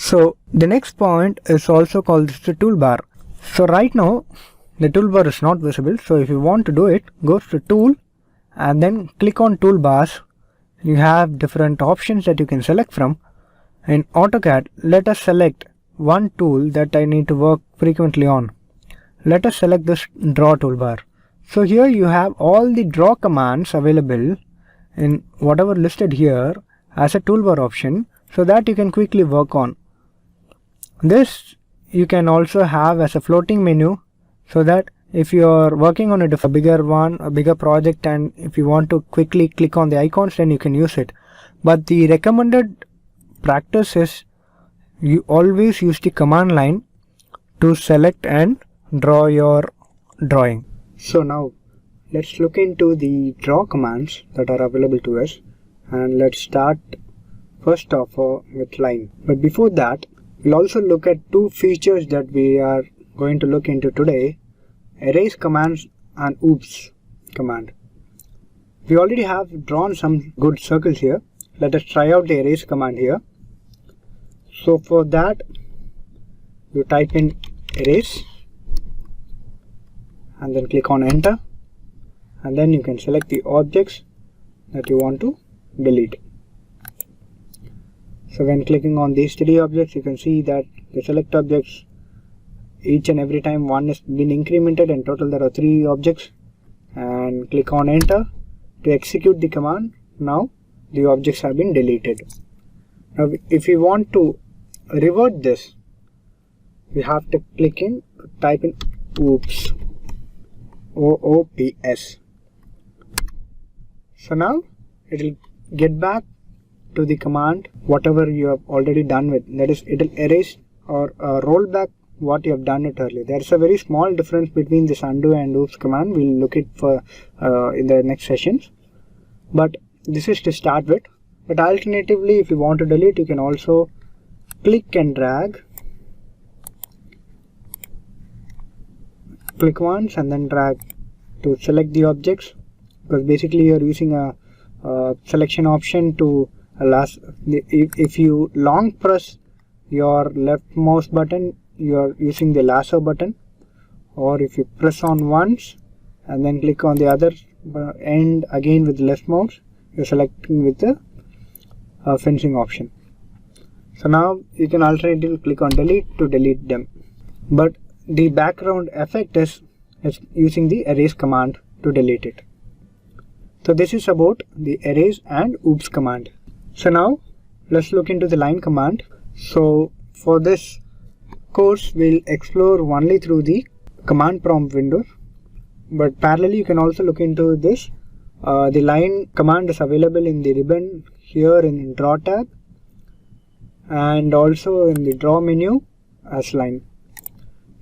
So the next point is also called the toolbar. So right now the toolbar is not visible. So if you want to do it, go to tool and then click on toolbars. You have different options that you can select from. In AutoCAD, let us select one tool that I need to work frequently on. Let us select this Draw Toolbar. So here you have all the draw commands available in whatever listed here as a toolbar option, so that you can quickly work on. This you can also have as a floating menu, so that if you are working on a bigger project, and if you want to quickly click on the icons, then you can use it. But the recommended practice is you always use the command line to select and draw your drawing. So now let's look into the draw commands that are available to us, and let's start first off with line. But before that, we'll also look at two features that we are going to look into today: erase commands and oops command. We already have drawn some good circles here. Let us try out the erase command here. So for that, you type in erase and then click on enter, and then you can select the objects that you want to delete. So when clicking on these three objects, you can see that the select objects, each and every time one has been incremented, and total there are 3 objects, and click on enter to execute the command. Now the objects have been deleted. Now if you want to revert this, we have to type in oops, OOPS. So now it will get back to the command whatever you have already done with, that is, it will erase or roll back what you have done it earlier. There is a very small difference between this undo and oops command. We'll look it for in the next sessions, but this is to start with. But alternatively, if you want to delete, you can also click and drag, click once and then drag to select the objects, because basically you're using a selection option to if you long press your left mouse button, you are using the lasso button, or if you press on once and then click on the other end again with the left mouse, you're selecting with the fencing option. So now you can alternatively click on delete to delete them, but the background effect is using the erase command to delete it. So this is about the erase and oops command. So now let's look into the line command. So for this course, we'll explore only through the command prompt window, but parallelly you can also look into this. The line command is available in the ribbon here in Draw tab, and also in the Draw menu as line.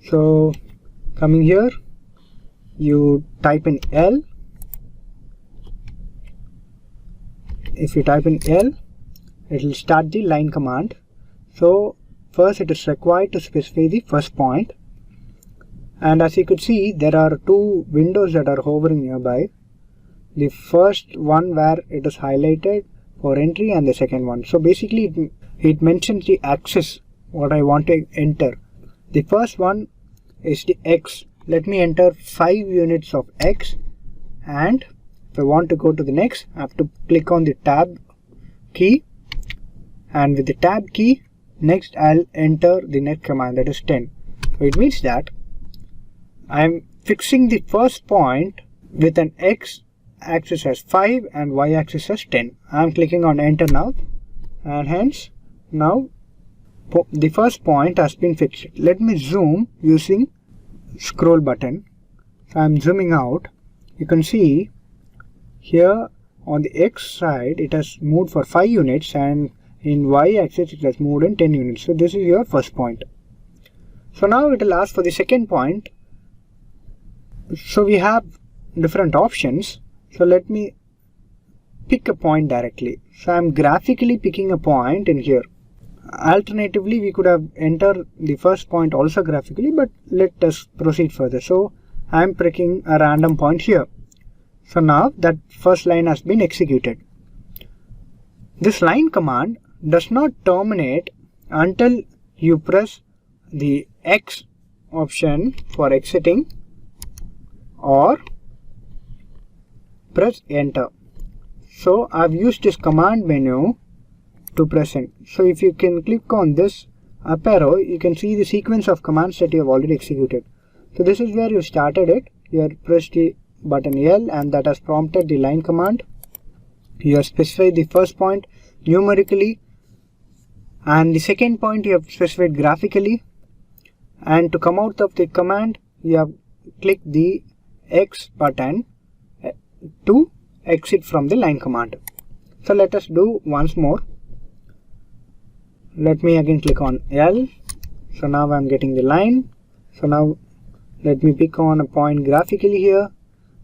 So coming here, you type in L. If you type in L, it will start the line command. So first it is required to specify the first point, and as you could see, there are 2 windows that are hovering nearby. The first one where it is highlighted for entry, and the second one. So basically it mentions the axis what I want to enter. The first one is the X. Let me enter 5 units of X, and if I want to go to the next, I have to click on the tab key, and with the tab key, next I'll enter the next command, that is 10. So it means that I'm fixing the first point with an X axis as 5 and Y axis as 10. I'm clicking on enter now, and hence now the first point has been fixed. Let me zoom using scroll button. So I'm zooming out. You can see here on the X side it has moved for 5 units, and in Y axis it has moved in 10 units. So this is your first point. So now it will ask for the second point. So we have different options. So let me pick a point directly. So I'm graphically picking a point in here. Alternatively, we could have entered the first point also graphically, but let us proceed further. So I'm picking a random point here. So now that first line has been executed. This line command does not terminate until you press the X option for exiting or press enter. So I've used this command menu to press in. So if you can click on this up arrow, you can see the sequence of commands that you have already executed. So this is where you started it. You have pressed the button L and that has prompted the line command. You have specified the first point numerically and the second point you have specified graphically, and to come out of the command you have clicked the X button to exit from the line command. So let us do once more. Let me again click on L. So now I'm getting the line. So now let me pick on a point graphically here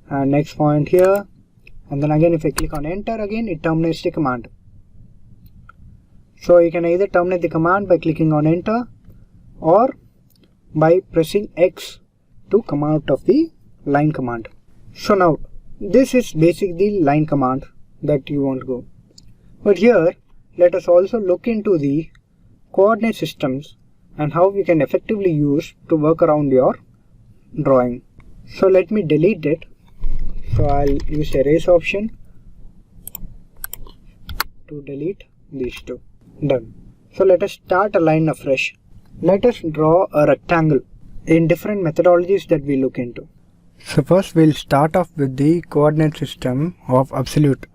and next point here, and then again if I click on enter again, it terminates the command. So you can either terminate the command by clicking on enter or by pressing X to come out of the line command. So now this is basically the line command that you want to go. But here let us also look into the coordinate systems and how we can effectively use to work around your drawing. So let me delete it. So I'll use the erase option to delete these two. Done. So let us start a line afresh. Let us draw a rectangle in different methodologies that we look into. So first we'll start off with the coordinate system of absolute.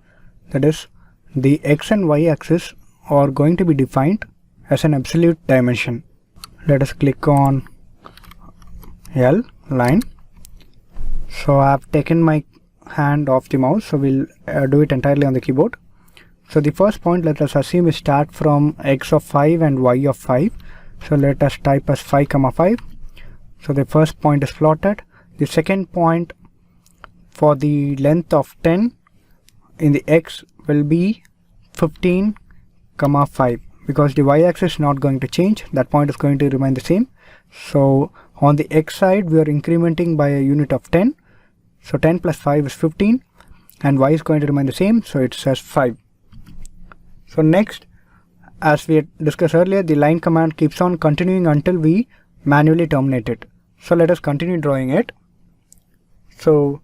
That is, the X and Y axis are going to be defined as an absolute dimension. Let us click on L, line. So I have taken my hand off the mouse, so we'll do it entirely on the keyboard. So the first point, let us assume we start from X of 5 and Y of 5. So let us type as 5, 5. So the first point is plotted. The second point for the length of 10 in the X will be 15, 5, because the Y axis is not going to change. That point is going to remain the same. So on the X side we are incrementing by a unit of 10. So 10 plus 5 is 15 and Y is going to remain the same, so it says 5. So next, as we had discussed earlier, the line command keeps on continuing until we manually terminate it. So let us continue drawing it. So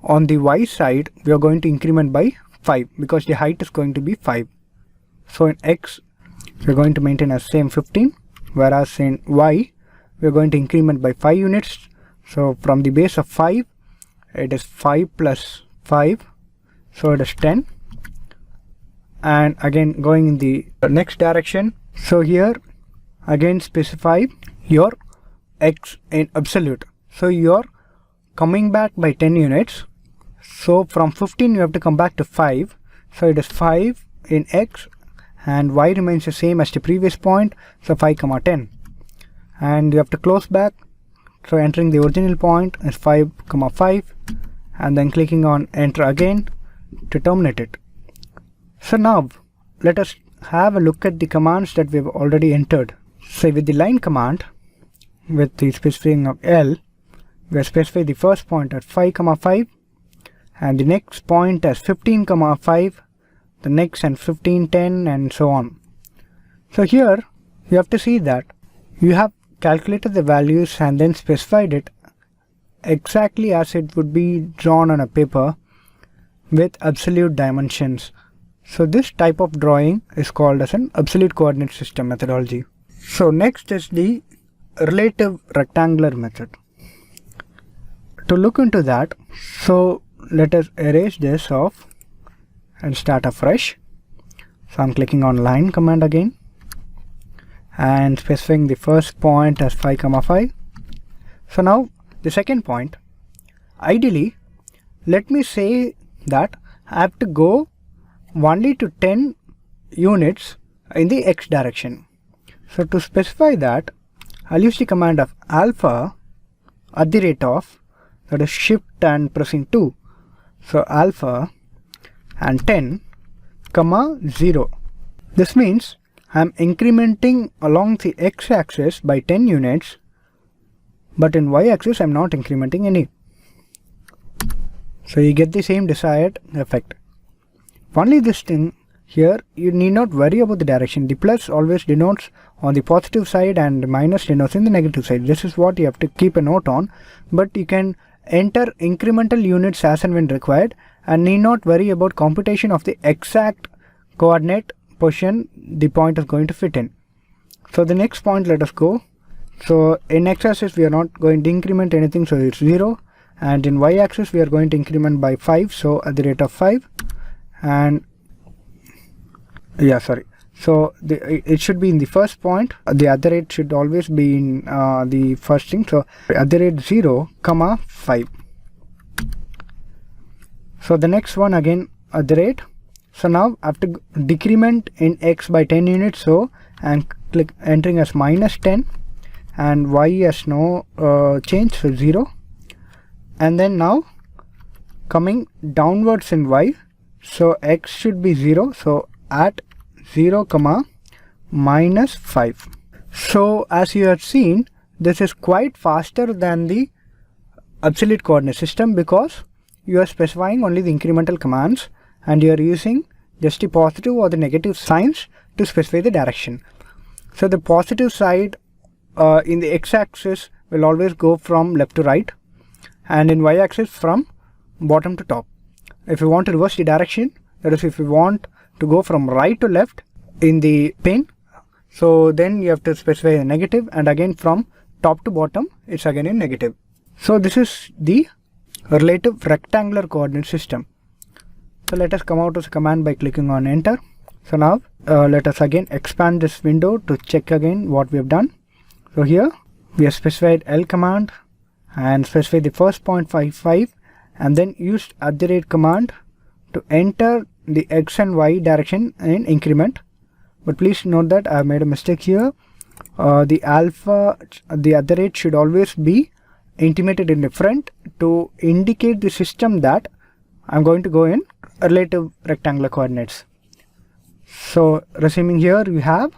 on the Y side we are going to increment by 5 because the height is going to be 5. So in X we are going to maintain as same 15, whereas in Y we are going to increment by 5 units. So from the base of 5 it is 5 plus 5, so it is 10. And again going in the next direction, so here again specify your X in absolute. So you're coming back by 10 units. So from 15 you have to come back to 5. So it is 5 in X and Y remains the same as the previous point. So 5, 10. And you have to close back. So entering the original point is 5, 5 and then clicking on enter again to terminate it. So now let us have a look at the commands that we have already entered. So with the line command, with the specifying of L, we have specified the first point at 5, 5 and the next point as 15, 5, the next and 15, 10 and so on. So here you have to see that you have calculated the values and then specified it exactly as it would be drawn on a paper with absolute dimensions. So this type of drawing is called as an absolute coordinate system methodology. So next is the relative rectangular method. To look into that, so let us erase this off and start afresh. So I'm clicking on line command again and specifying the first point as 5, 5. So now the second point, ideally let me say that I have to go only to 10 units in the X direction. So to specify that, I'll use the command of alpha at the rate of, that is shift and pressing 2. So alpha and 10, 0. This means I'm incrementing along the X axis by 10 units, but in Y axis I'm not incrementing any. So you get the same desired effect. Only this thing here, you need not worry about the direction. The plus always denotes on the positive side and minus denotes in the negative side. This is what you have to keep a note on, but you can enter incremental units as and when required and need not worry about computation of the exact coordinate position the point is going to fit in. So the next point, let us go. So in x-axis we are not going to increment anything, so it's 0, and in y-axis we are going to increment by 5, so at the rate of 5, and so it should be in the first point. The other rate should always be in the first thing, so at the rate 0, 5. So the next one again at the rate. So now I have to decrement in x by 10 units, so and click entering as minus 10, and y has no change, so 0, and then now coming downwards in y, so x should be 0, so at 0, minus 5. So as you have seen, this is quite faster than the absolute coordinate system because you are specifying only the incremental commands and you are using just the positive or the negative signs to specify the direction. So the positive side in the x-axis will always go from left to right, and in y-axis from bottom to top. If you want to reverse the direction, that is if you want to go from right to left in the pane, so then you have to specify a negative, and again from top to bottom it's again in negative. So this is the relative rectangular coordinate system. So let us come out of the command by clicking on enter. So now let us again expand this window to check again what we have done. So here we have specified L command and specified the first 0.55 and then used @ command to enter the x and y direction in increment. But please note that I have made a mistake here. The @ should always be intimated in the front to indicate the system that I'm going to go in relative rectangular coordinates. So resuming here, we have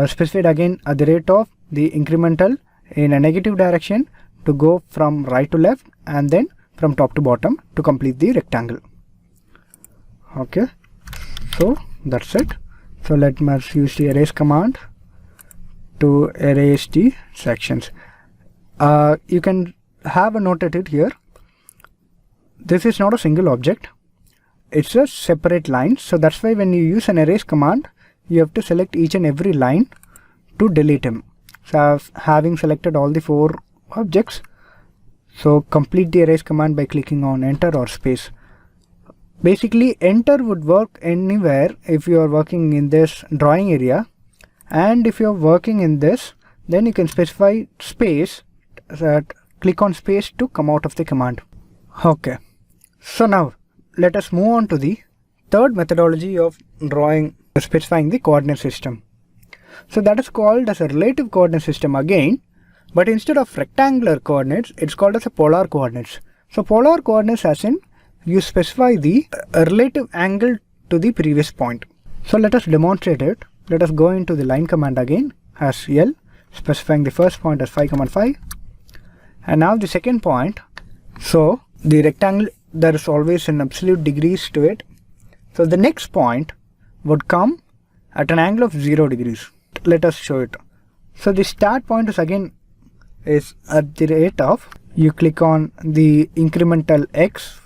specified again at the rate of the incremental in a negative direction to go from right to left and then from top to bottom to complete the rectangle. Okay, so that's it. So let me use the erase command to erase the sections. You can have a note at it here. This is not a single object, it's a separate line. So that's why when you use an erase command, you have to select each and every line to delete them. So having selected all the 4 objects, so complete the erase command by clicking on enter or space. Basically enter would work anywhere if you are working in this drawing area, and if you are working in this, then you can specify space, click on space to come out of the command. Okay, so now let us move on to the third methodology of drawing, specifying the coordinate system. So that is called as a relative coordinate system again, but instead of rectangular coordinates, it's called as a polar coordinates. So polar coordinates as in you specify the relative angle to the previous point. So let us demonstrate it. Let us go into the line command again as L, specifying the first point as 5,5, and now the second point. So the rectangle, there is always an absolute degrees to it. So the next point would come at an angle of 0 degrees. Let us show it. So the start point is again is at the rate of, you click on the incremental x,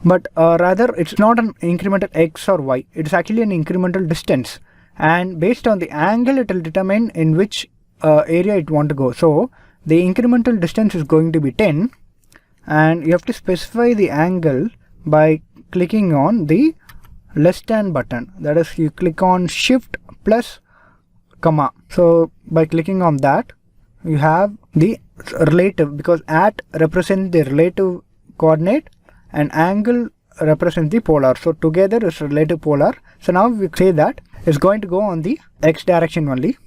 but rather it's not an incremental x or y, it's actually an incremental distance, and based on the angle it will determine in which area it want to go. So the incremental distance is going to be 10, and you have to specify the angle by clicking on the less than button, that is you click on shift plus comma. So by clicking on that, you have the relative, because at represents the relative coordinate and angle represents the polar, so together is relative polar. So now we say that it's going to go on the x direction only,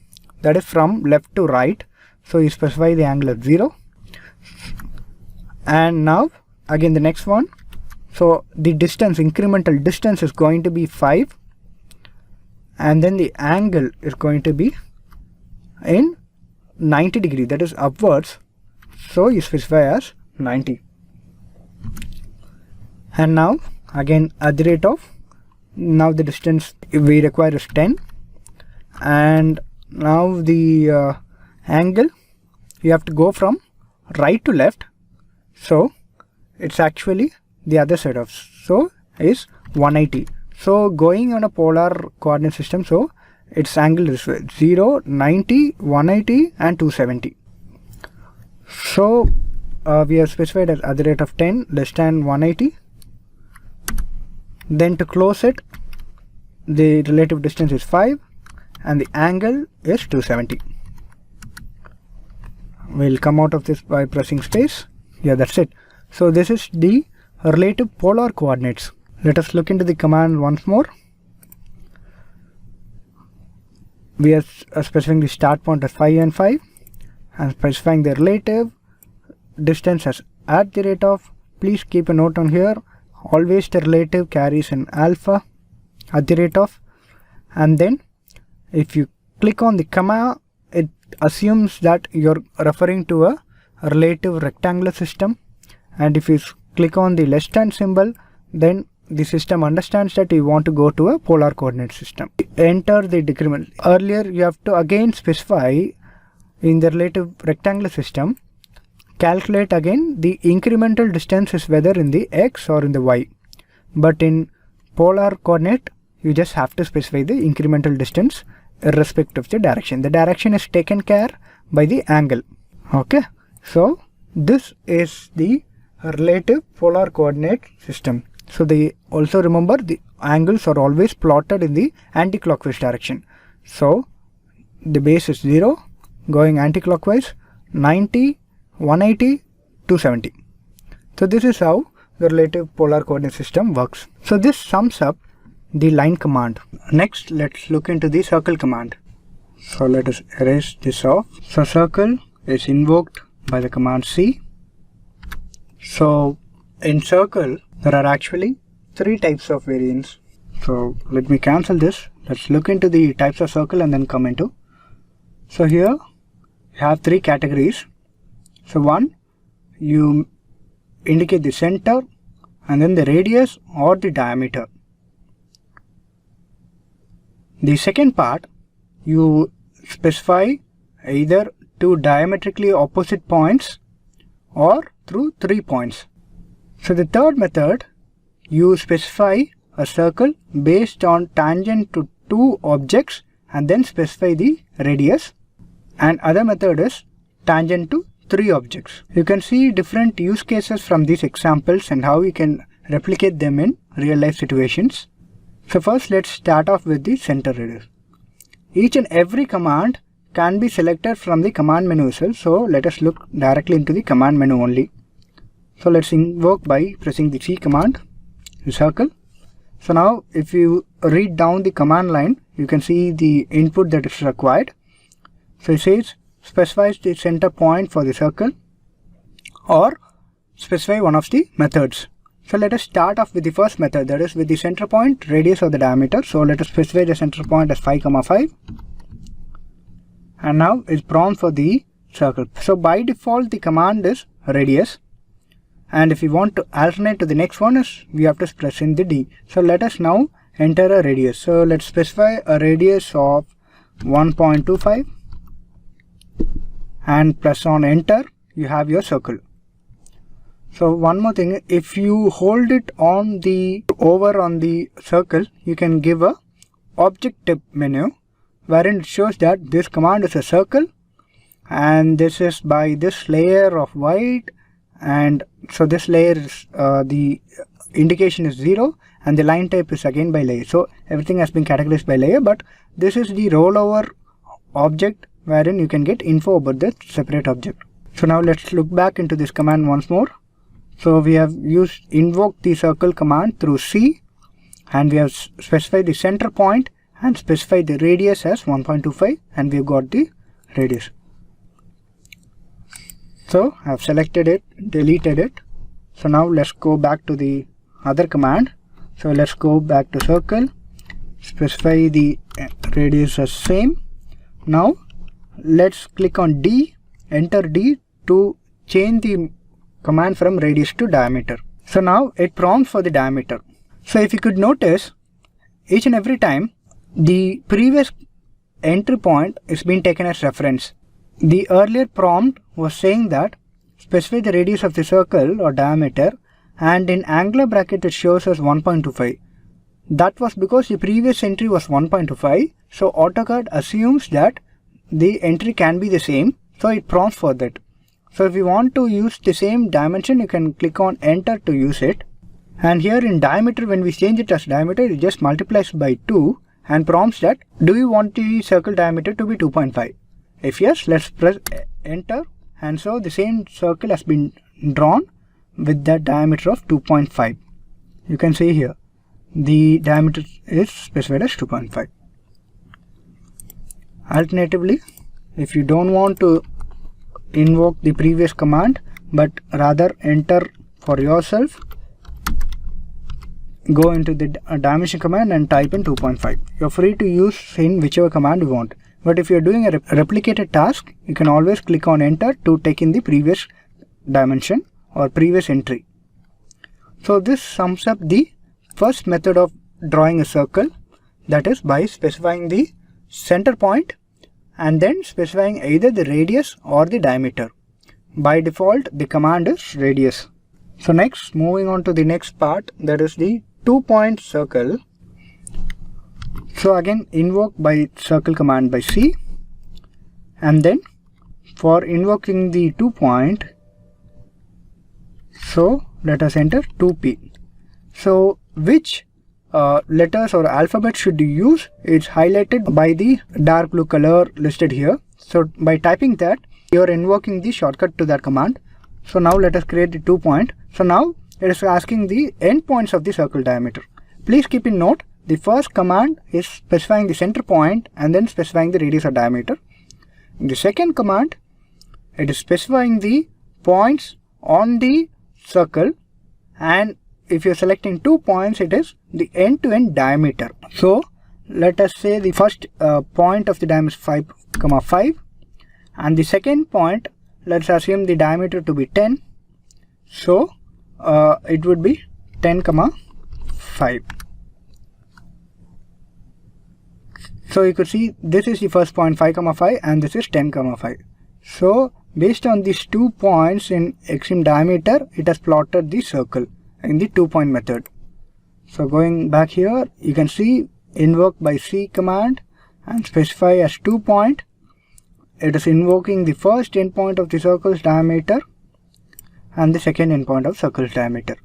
that is from left to right. So you specify the angle of 0, and now again the next one. So the distance, incremental distance is going to be 5, and then the angle is going to be in 90 degree, that is upwards. So you specify as 90. And now again at the rate of, now the distance we require is 10, and now the angle, you have to go from right to left, so it's actually the other side of, so is 180. So going on a polar coordinate system, so its angle this way, 0, 90, 180 and 270. So we have specified at the rate of 10 less than 180. Then to close it, the relative distance is 5 and the angle is 270. We'll come out of this by pressing space. Yeah, that's it. So this is the relative polar coordinates. Let us look into the command once more. We are specifying the start point as 5 and 5 and specifying the relative distance as at the rate of, please keep a note on here, always the relative carries an alpha at the rate of, and then if you click on the comma, it assumes that you're referring to a relative rectangular system, and if you click on the less than symbol, then the system understands that you want to go to a polar coordinate system. Enter the decrement. Earlier you have to again specify in the relative rectangular system, calculate again the incremental distance is whether in the x or in the y, but in polar coordinate you just have to specify the incremental distance irrespective of the direction. The direction is taken care by the angle. Okay, so this is the relative polar coordinate system. So they also remember the angles are always plotted in the anti-clockwise direction. So the base is 0, going anti-clockwise, 90, 180, 270. So this is how the relative polar coordinate system works. So this sums up the line command. Next, let's look into the circle command. So let us erase this off. So circle is invoked by the command C. So in circle, there are actually 3 types of variants. So let me cancel this. Let's look into the types of circle and then come into. So here you have 3 categories. So one, you indicate the center and then the radius or the diameter. The second part, you specify either 2 diametrically opposite points or through 3 points. So the third method, you specify a circle based on tangent to 2 objects and then specify the radius, and other method is tangent to 3 objects. You can see different use cases from these examples and how you can replicate them in real life situations. So first let's start off with the center radius. Each and every command can be selected from the command menu itself. So let us look directly into the command menu only. So let's invoke by pressing the C command, the circle. So now if you read down the command line, you can see the input that is required. So it says specifies the center point for the circle or specify one of the methods. So let us start off with the first method, that is with the center point, radius or the diameter. So let us specify the center point as 5, 5. And now it's prompt for the circle. So by default the command is radius. And if we want to alternate to the next one, is we have to press in the D. So let us now enter a radius. So let's specify a radius of 1.25 and press on enter. You have your circle. So one more thing, if you hold it on the over on the circle, you can give a object type menu wherein it shows that this command is a circle and this is by this layer of white, and so this layer is the indication is 0 and the line type is again by layer. So everything has been categorized by layer, but this is the rollover object wherein you can get info about the separate object. So now let's look back into this command once more. So we have invoked the circle command through C, and we have specified the center point and specified the radius as 1.25, and we've got the radius. So I have selected it, deleted it. So now let's go back to the other command. So let's go back to circle, specify the radius as same. Now let's click on D, enter D to change the command from radius to diameter. So now it prompts for the diameter. So if you could notice, each and every time the previous entry point is being taken as reference. The earlier prompt was saying that specify the radius of the circle or diameter, and in angular bracket it shows as 1.25. That was because the previous entry was 1.25, so AutoCAD assumes that the entry can be the same, so it prompts for that. So if you want to use the same dimension, you can click on enter to use it. And here in diameter, when we change it as diameter, it just multiplies by 2 and prompts that do you want the circle diameter to be 2.5. If yes, let's press enter, and so the same circle has been drawn with that diameter of 2.5. You can see here the diameter is specified as 2.5. Alternatively, if you don't want to invoke the previous command but rather enter for yourself, go into the dimension command and type in 2.5. You're free to use in whichever command you want. But if you're doing a replicated task, you can always click on enter to take in the previous dimension or previous entry. So this sums up the first method of drawing a circle, that is by specifying the center point and then specifying either the radius or the diameter. By default, the command is radius. So next, moving on to the next part, that is the 2-point circle. So again, invoke by circle command by C, and then for invoking the 2-point, so let us enter 2P. So which letters or alphabet should you use? It's highlighted by the dark blue color listed here. So by typing that, you are invoking the shortcut to that command. So now let us create the 2-point. So now it is asking the endpoints of the circle diameter. Please keep in note, the first command is specifying the center point and then specifying the radius or diameter. In the second command, it is specifying the points on the circle, and if you're selecting 2 points, it is the end-to-end diameter. So let us say the first point of the diameter is 5,5, and the second point, let's assume the diameter to be 10. So it would be 10,5. So you could see this is the first point 5,5 and this is 10,5. So based on these 2 points in extreme diameter, it has plotted the circle in the 2-point method. So going back here, you can see invoke by C command and specify as 2-point. It is invoking the first endpoint of the circle's diameter and the second endpoint of circle's diameter.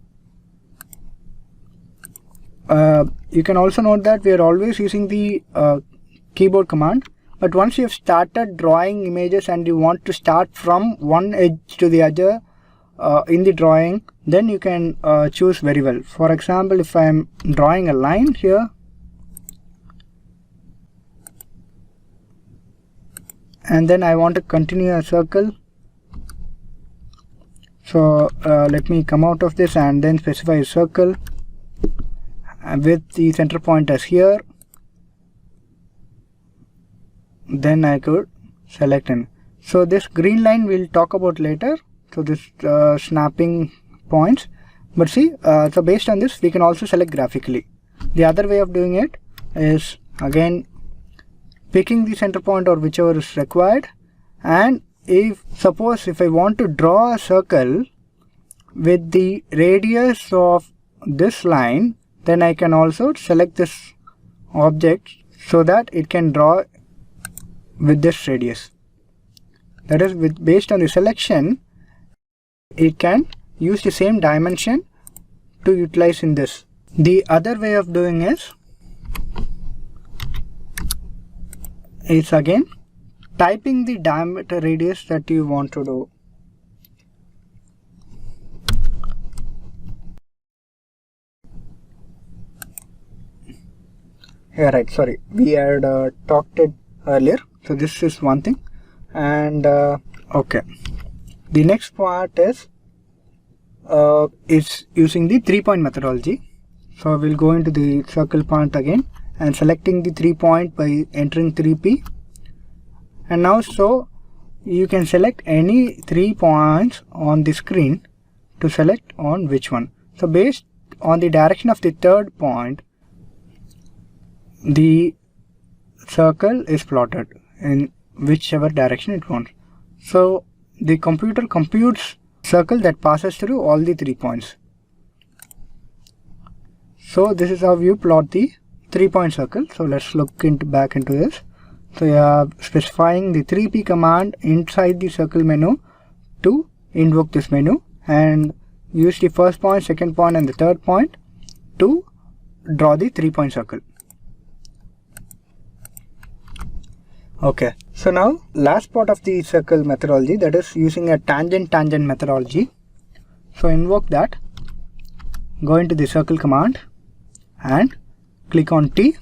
You can also note that we are always using the keyboard command, but once you have started drawing images and you want to start from one edge to the other in the drawing, then you can choose very well. For example, if I am drawing a line here, and then I want to continue a circle, so let me come out of this and then specify a circle with the center point as here. Then I could select in. So this green line we'll talk about later. So this snapping points. But see, so based on this we can also select graphically. The other way of doing it is again picking the center point or whichever is required, and if suppose if I want to draw a circle with the radius of this line, then I can also select this object so that it can draw with this radius. That is, based on the selection, it can use the same dimension to utilize in this. The other way of doing is again typing the diameter radius that you want to do. Yeah, right, sorry, we had talked it earlier. So this is one thing, and okay, the next part is using the 3-point methodology. So we'll go into the circle point again and selecting the 3-point by entering 3P, and now so you can select any 3 points on the screen to select on which one. So based on the direction of the third point, the circle is plotted in whichever direction it wants. So the computer computes circle that passes through all the 3 points. So this is how you plot the 3-point circle. So let's look back into this. So you are specifying the 3p command inside the circle menu to invoke this menu, and use the first point, second point and the third point to draw the 3-point circle. Okay, so now last part of the circle methodology, that is using a tangent methodology. So invoke that, go into the circle command and click on T.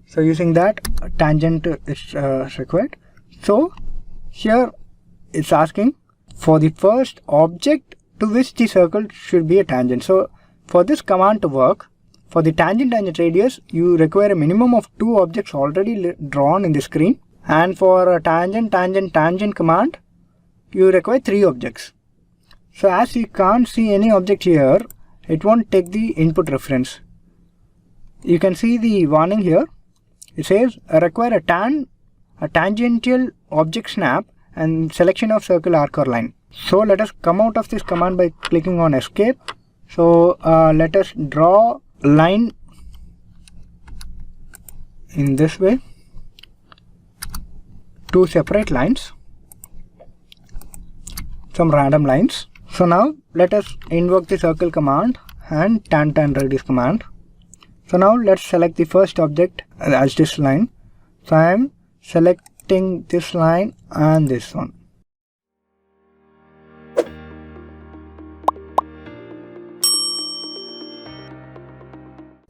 So using that, tangent is required. So here it's asking for the first object to which the circle should be a tangent. So for this command to work, for the tangent radius, you require a minimum of 2 objects already drawn in the screen, and for a tangent command, you require 3 objects. So as you can't see any object here, it won't take the input reference. You can see the warning here. It says require a tangential object snap and selection of circle, arc or line. So let us come out of this command by clicking on escape. So let us draw line in this way, 2 separate lines, some random lines. So now let us invoke the circle command and tan radius command. So now let's select the first object as this line. So I am selecting this line and this one.